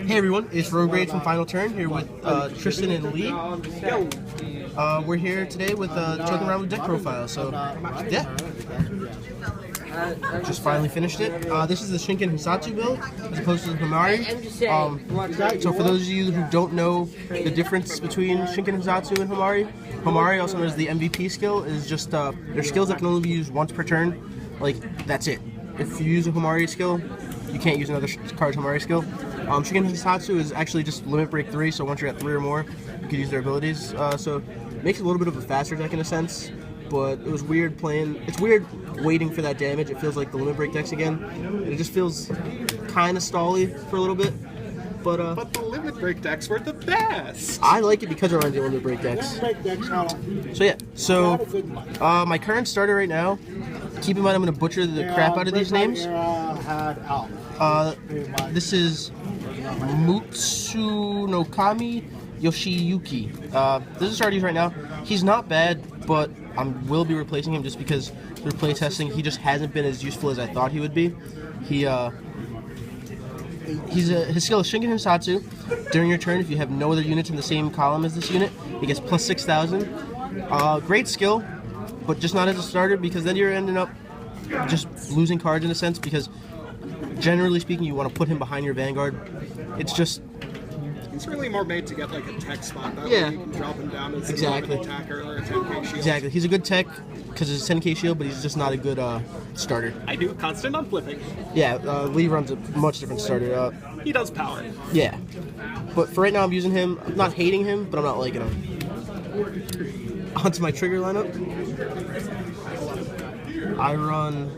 Hey everyone, it's Rogue Rage from Final Turn here with Tristan and Lee. We're here today with Touken Ranbu deck profile, so yeah. Just finally finished it. This is the Shinken Hissatsu build as opposed to the Himari. So for those of you who don't know the difference between Shinken Hissatsu and Himari, also known as the MVP skill, is just their skills that can only be used once per turn. Like, that's it. If you use a Himari skill, you can't use another card's Himari skill. Shinken Hissatsu is actually just limit break 3, so once you're at 3 or more, you can use their abilities. So it makes it a little bit of a faster deck in a sense, but it was weird playing. It's weird waiting for that damage. It feels like the limit break decks again. It just feels kind of stally for a little bit. But the limit break decks were the best. I like it because it reminds me of limit break decks. So yeah, my current starter right now, keep in mind I'm going to butcher the crap out of these names. This is Mutsunokami Yoshiyuki. This is starting right now. He's not bad, but I will be replacing him just because through playtesting he just hasn't been as useful as I thought he would be. His skill is Shinken Hissatsu. During your turn, if you have no other units in the same column as this unit, he gets plus 6,000. Great skill, but just not as a starter because then you're ending up just losing cards in a sense because generally speaking you want to put him behind your Vanguard. It's just... It's really more made to get like a tech spot. That way you can drop him down as an attacker or a 10k shield. Exactly. He's a good tech because it's a 10k shield, but he's just not a good starter. I do constant on flipping. Yeah, Lee runs a much different starter. He does power. Yeah. But for right now I'm using him. I'm not hating him, but I'm not liking him. Onto my trigger lineup. I run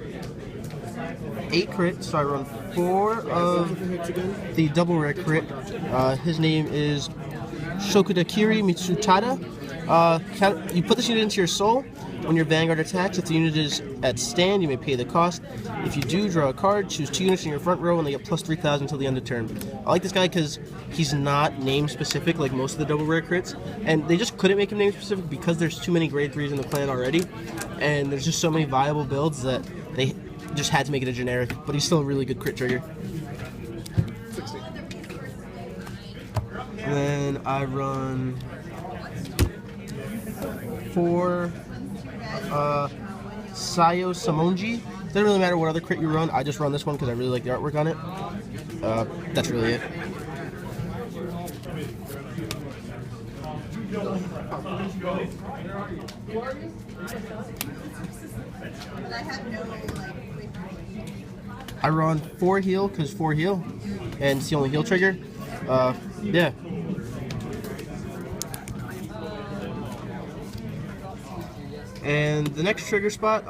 8 crits, so I run 4 of the double rare crit. His name is Shokudakiri Mitsutada. You put this unit into your soul. When your Vanguard attacks, if the unit is at stand, you may pay the cost. If you do, draw a card, choose 2 units in your front row, and they get plus 3,000 until the end of turn. I like this guy because he's not name specific like most of the double rare crits, and they just couldn't make him name specific because there's too many grade 3s in the clan already, and there's just so many viable builds that they just had to make it a generic, but he's still a really good crit trigger. 60. And then I run 4 Sayo Samonji. Doesn't really matter what other crit you run, I just run this one because I really like the artwork on it. That's really it. I run 4 heal because 4 heal, and it's the only heal trigger. Yeah. And the next trigger spot,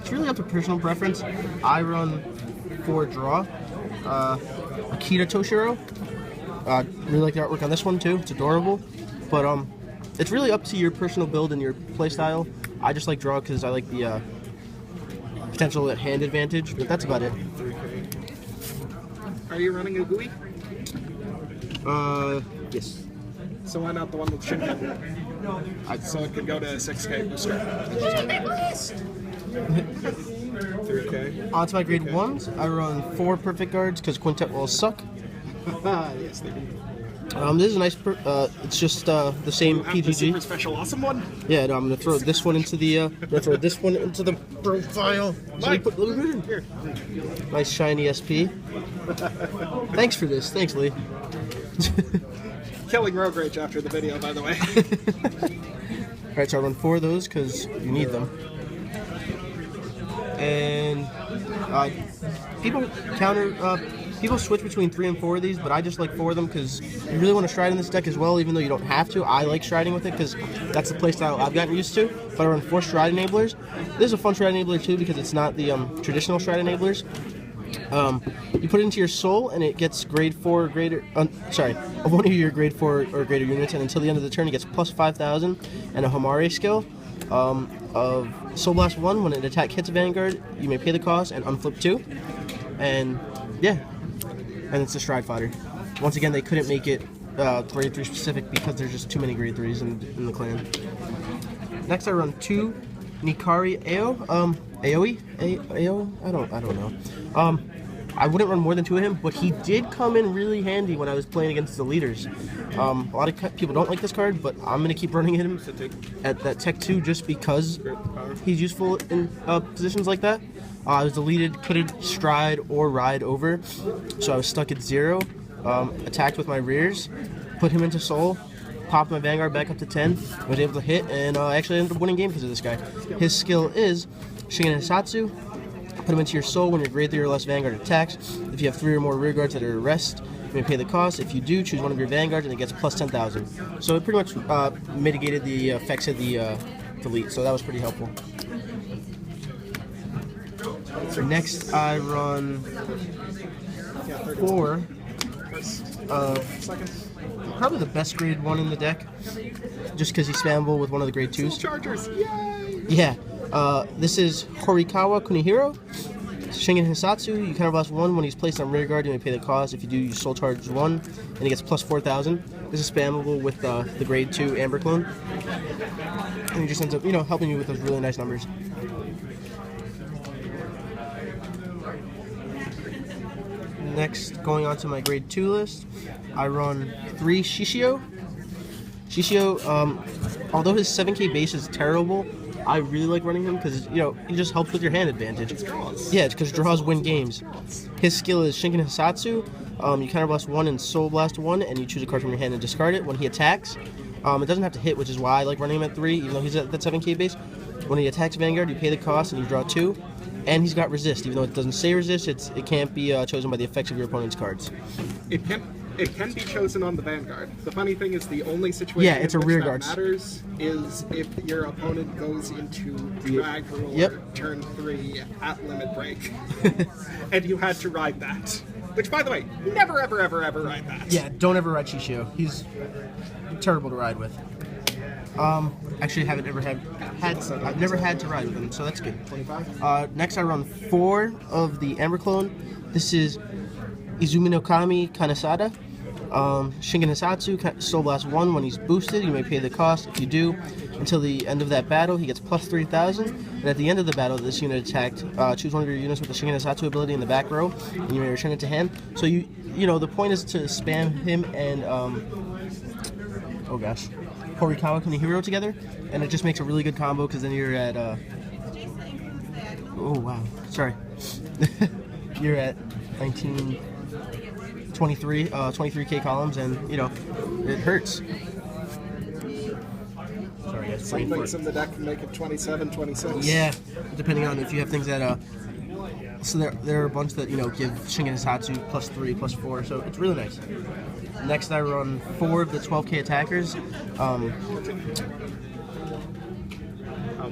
it's really up to personal preference. I run 4 draw, Akita Toshiro. Really like the artwork on this one too. It's adorable, but it's really up to your personal build and your playstyle. I just like draw because I like the potential hand advantage, but that's about it. Are you running a GUI? Yes. So why not the one with Shinken? So it could go to 6k booster. 3k. On to my grade 1s, I run 4 perfect guards because quintet walls suck. Yes, they do. This is a nice. It's just the same PGG. The super special awesome one. Yeah, no, I'm gonna throw this one into the. Profile. Mike, let me put it in here. Nice shiny SP. Thanks for this. Thanks, Lee. Killing Rogue Rage after the video, by the way. Alright, so I run 4 of those because you need them. And people switch between 3 and 4 of these, but I just like 4 of them because you really want to stride in this deck as well, even though you don't have to. I like striding with it because that's the playstyle I've gotten used to. But I run 4 stride enablers. This is a fun stride enabler too because it's not the traditional stride enablers. You put it into your soul and it gets grade 4 or greater, of one of your grade 4 or greater units, and until the end of the turn it gets plus 5,000 and a Himari skill of Soul Blast 1. When an attack hits a Vanguard, you may pay the cost and unflip 2. And yeah, and it's a stride fighter. Once again, they couldn't make it grade 3 specific because there's just too many grade 3s in the clan. Next I run 2 Nikari AO. AOE? AO? I don't know. I wouldn't run more than 2 of him, but he did come in really handy when I was playing against the leaders. A lot of people don't like this card, but I'm going to keep running him at that Tech 2 just because he's useful in positions like that. I was deleted, couldn't stride or ride over, so I was stuck at 0. Attacked with my rears, put him into soul, popped my Vanguard back up to 10, was able to hit, and I actually ended up winning game because of this guy. His skill is Shinken Hissatsu. Put him into your soul when your grade 3 or less Vanguard attacks. If you have 3 or more rear guards that are at rest, you may pay the cost. If you do, choose one of your Vanguards and it gets plus 10,000. So it pretty much mitigated the effects of the delete, so that was pretty helpful. Next, I run 4 probably the best grade 1 in the deck, just because he's spammable with one of the grade 2s. Chargers, yay! Yeah. This is Horikawa Kunihiro. Shingen Hissatsu, you counterblast 1 when he's placed on rear guard, you may pay the cost. If you do, you soul charge 1, and he gets plus 4,000. This is spammable with the grade 2 Amber Clone. And he just ends up, helping you with those really nice numbers. Next, going on to my grade 2 list, I run 3 Shishio. Shishio, although his 7k base is terrible, I really like running him because, he just helps with your hand advantage. It's draws. Yeah, it's because draws win games. His skill is Shinken Hissatsu. You counterblast 1 and Soul Blast 1, and you choose a card from your hand and discard it. When he attacks, it doesn't have to hit, which is why I like running him at 3, even though he's at that 7k base. When he attacks Vanguard, you pay the cost and you draw 2. And he's got resist, even though it doesn't say resist, it can't be chosen by the effects of your opponent's cards. It can be chosen on the Vanguard. The funny thing is the only situation it's a rear guard matters is if your opponent goes into drag roll turn 3 at limit break, and you had to ride that. Which, by the way, never ever ever ever ride that. Yeah, don't ever ride Shishio. He's terrible to ride with. Actually, I've never had to ride with him, so that's good. 25. Next, I run 4 of the Amber Clone. This is Izumi no Kami Kanesada. Shingen Hissatsu, Soul Blast 1 when he's boosted, you may pay the cost. If you do, until the end of that battle, he gets plus 3,000. And at the end of the battle, this unit attacked, choose one of your units with the Shingen Hissatsu ability in the back row, and you may return it to hand. So the point is to spam him and Horikawa Kunihiro together, and it just makes a really good combo because then you're at you're at 23k columns, and it hurts. Sorry, guys. Some things in the deck can make it 27, 26. Yeah, depending on if you have things that so there are a bunch that give Shingen Hissatsu plus 3, plus 4, so it's really nice. Next, I run 4 of the 12k attackers.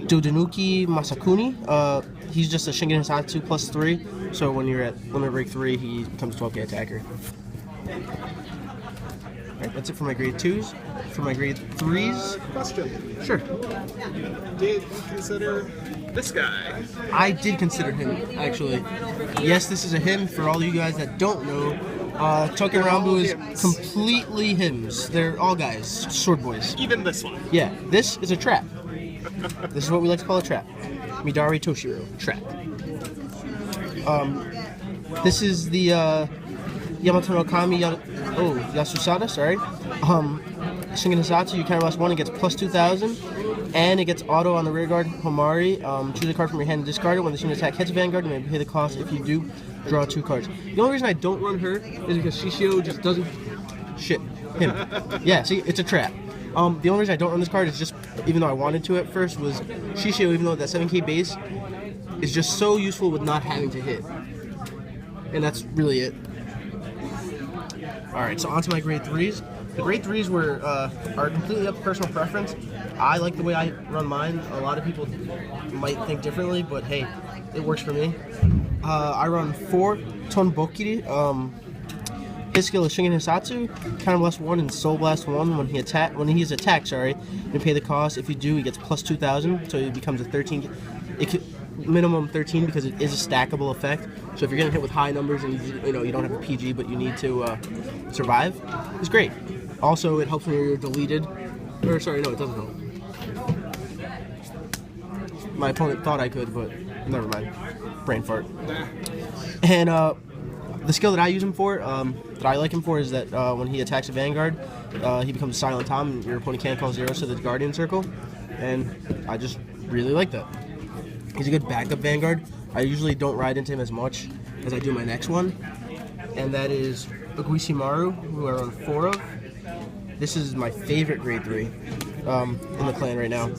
Dodenuki Masakuni. He's just a Shingen Hissatsu plus 3, so when you're at limit break 3, he becomes a 12k attacker. Alright, that's it for my grade 2s. For my grade 3s... Question. Sure. Did you consider this guy? I did consider him, actually. Yes, this is a him. For all you guys that don't know, Touken Ranbu is completely hymns. They're all guys, sword boys. Even this one. Yeah, this is a trap. This is what we like to call a trap. Midari Toshiro, trap. This is the Yamato no Kami Yasusada, sorry. Shingen Hissatsu, you counterblast 1, it gets plus 2,000. And it gets auto on the rear guard, Homari. Choose a card from your hand and discard it. When this unit attack hits a Vanguard, you may pay the cost. If you do, draw 2 cards. The only reason I don't run her is because Shishio just doesn't... Shit. Him. Yeah, see, it's a trap. The only reason I don't run this card is just, even though I wanted to at first, was Shishio, even though that 7k base, is just so useful with not having to hit. And that's really it. Alright, so on to my grade 3s. The grade 3s are completely up to personal preference. I like the way I run mine. A lot of people might think differently, but hey, it works for me. I run 4 Tonbokiri. His skill is Shingen Hissatsu, counterblast 1 and Soul Blast 1 when he's attacked, you pay the cost. If you do, he gets plus 2,000, so he becomes a 13. Minimum 13 because it is a stackable effect. So if you're getting hit with high numbers and you don't have a PG but you need to survive, it's great. Also, it helps when you're deleted. Or sorry, no, it doesn't help. My opponent thought I could, but never mind. Brain fart. And The skill that I use him for, that I like him for, is that when he attacks a Vanguard, he becomes Silent Tom, and your opponent can't call zeros to the Guardian Circle, and I just really like that. He's a good backup Vanguard. I usually don't ride into him as much as I do my next one, and that is Oguisimaru, who I run 4 of. This is my favorite grade 3 in the clan right now.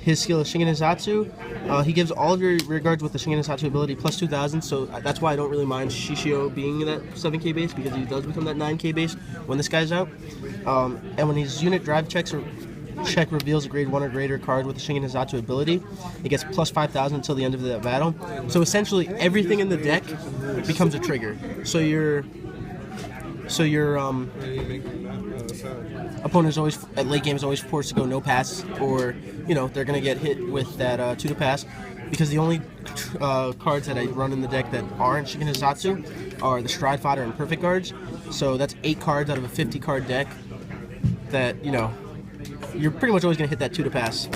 His skill is Shinken Hissatsu. He gives all of your rear guards with the Shinken Hissatsu ability plus 2,000, so that's why I don't really mind Shishio being in that 7k base, because he does become that 9k base when this guy's out. And when his unit drive check reveals a grade 1 or greater card with the Shinken Hissatsu ability, it gets plus 5,000 until the end of the battle. So essentially everything in the deck becomes a trigger. So your opponent is always, at late game, is always forced to go no pass, or they're gonna get hit with that 2 to pass, because the only cards that I run in the deck that aren't Shinken Hissatsu are the Stride Fodder and Perfect Guards. So that's 8 cards out of a 50 card deck that you're pretty much always gonna hit that 2 to pass.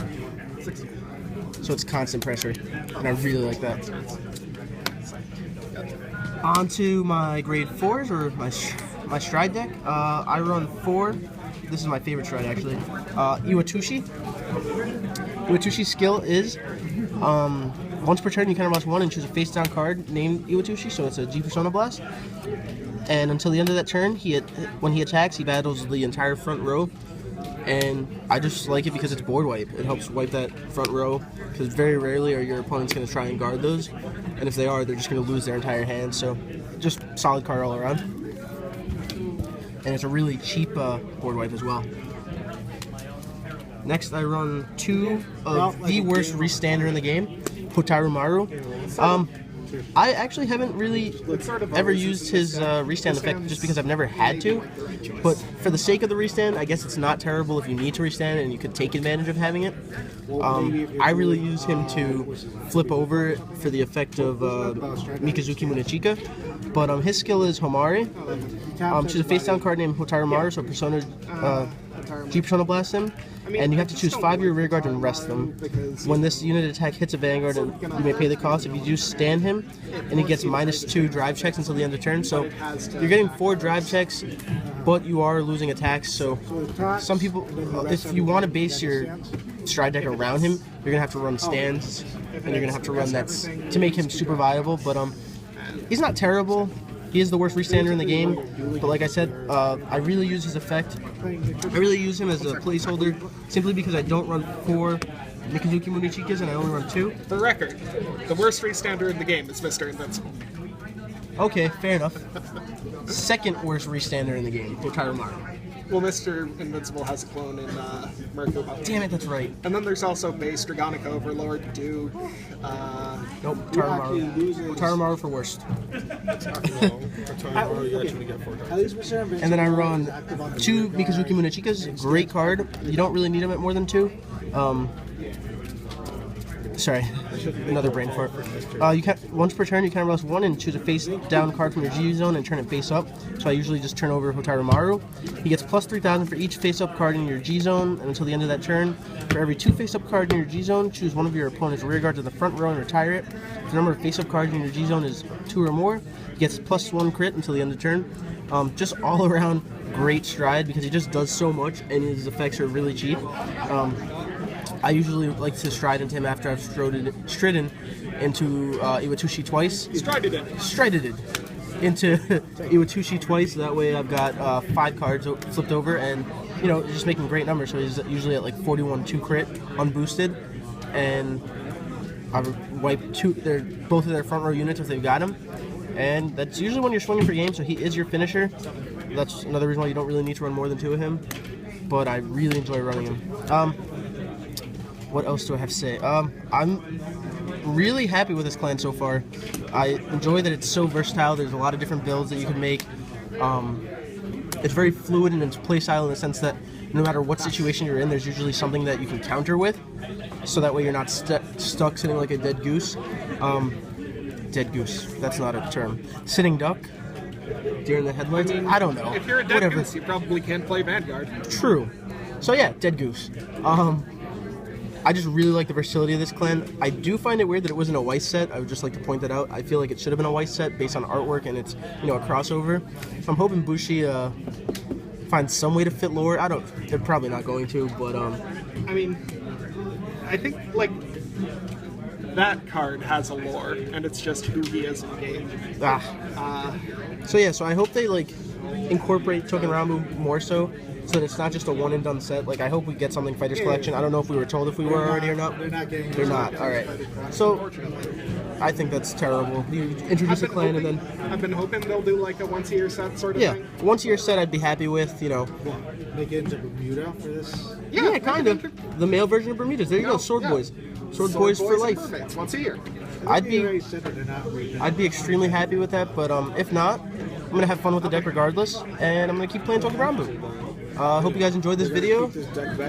So it's constant pressure, and I really like that. On to my grade 4s, or my Stride deck. I run 4. This is my favorite Stride, actually. Iwatushi. Iwatushi's skill is, once per turn you counterblast 1 and choose a face-down card named Iwatushi, so it's a G Persona Blast. And until the end of that turn, when he attacks, he battles the entire front row. And I just like it because it's board wipe. It helps wipe that front row, because very rarely are your opponents going to try and guard those. And if they are, they're just going to lose their entire hand. So just solid card all around. And it's a really cheap board wipe as well. Next, I run 2 of the worst restander in the game, Hotaru Maru. I actually haven't really ever used his restand effect, just because I've never had to. But for the sake of the restand, I guess it's not terrible if you need to restand and you could take advantage of having it. I really use him to flip over for the effect of Mikazuki Munechika. But his skill is Homari. Choose a face-down card named Hotaru Maru, so G Persona Blast him. And you have to choose 5 of your rear guards and rest them. When this unit attack hits a Vanguard, and you may pay the cost. If you do stand him, and he gets -2 drive checks until the end of turn. So you're getting 4 drive checks, but you are losing attacks. So some people, if you want to base your Stride deck around him, you're gonna have to run stands, and you're gonna have to run that's to make him super viable. But he's not terrible. He is the worst restander in the game, but like I said, I really use his effect. I really use him as a placeholder, simply because I don't run 4 Mikazuki Munichikas and I only run 2. For record, the worst restander in the game is Mr. Invincible. Okay, fair enough. Second worst restander in the game, Hotaru Maru. Well, Mr. Invincible has a clone in Mercury. Damn it, that's right. And then there's also base Dragonic Overlord, Duke. Nope, Hotaru Maru. Hotaru Maru for worst. And then I run 2 Mikazuki Munechikas. Great card. You don't really need them at more than 2. Sorry, another brain fart. Once per turn, you counterblast 1 and choose a face-down card from your G zone and turn it face-up. So I usually just turn over Hotaru Maru. He gets plus 3,000 for each face-up card in your G zone, and until the end of that turn, for every 2 face-up cards in your G zone, choose one of your opponent's rear guards in the front row and retire it. If the number of face-up cards in your G zone is 2 or more, he gets plus 1 crit until the end of the turn. Just all around great Stride, because he just does so much and his effects are really cheap. I usually like to stride into him after I've stridden into Iwatushi twice. Strided it into Iwatushi twice. That way I've got 5 cards flipped over, and just making great numbers. So he's usually at like 41-2 crit unboosted, and I've wiped both of their front row units if they've got him. And that's usually when you're swinging for game. So he is your finisher. That's another reason why you don't really need to run more than 2 of him. But I really enjoy running him. What else do I have to say? I'm really happy with this clan so far. I enjoy that it's so versatile. There's a lot of different builds that you can make. It's very fluid in its playstyle in the sense that no matter what situation you're in, there's usually something that you can counter with. So that way you're not stuck sitting like a dead goose. Dead goose. That's not a term. Sitting duck. Deer in the headlights. I don't know. If you're a dead goose, you probably can't play Vanguard. True. So yeah, dead goose. I just really like the versatility of this clan. I do find it weird that it wasn't a Weiss set. I would just like to point that out. I feel like it should have been a Weiss set based on artwork and it's, you know, a crossover. So I'm hoping Bushi finds some way to fit lore. They're probably not going to, but I mean, I think like that card has a lore, and it's just who he is in game. So yeah, so I hope they like incorporate Touken Ranbu more so that it's not just a one and done set. Like I hope we get something Fighters Collection. I don't know if we were told if we were already or not. They're not getting. They're not. All right. So I think that's terrible. You introduce a clan and then I've been hoping they'll do like a once-a-year set sort of thing. Yeah, once a year set I'd be happy with. You know. Make it into Bermuda for this. Yeah, kind of. The male version of Bermudas. There you go, Sword Boys. Sword Boys for life. Mermaids, once a year. I'd be extremely happy with that, but if not, I'm gonna have fun with the deck regardless, and I'm gonna keep playing Touken Ranbu. Hope you guys enjoyed this video.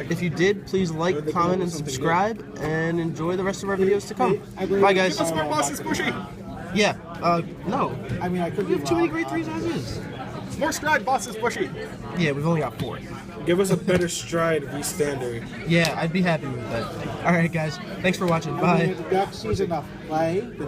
If you did, please like, comment, and subscribe, and enjoy the rest of our videos to come. Bye, guys. Give us more bosses, Bushy. Yeah. No. I mean, I could We have too many grade 3s as is. More stride bosses, Bushy. Yeah, we've only got 4. Give us a better stride V standard. Yeah, I'd be happy with that. All right, guys. Thanks for watching. Bye. The duck season of play.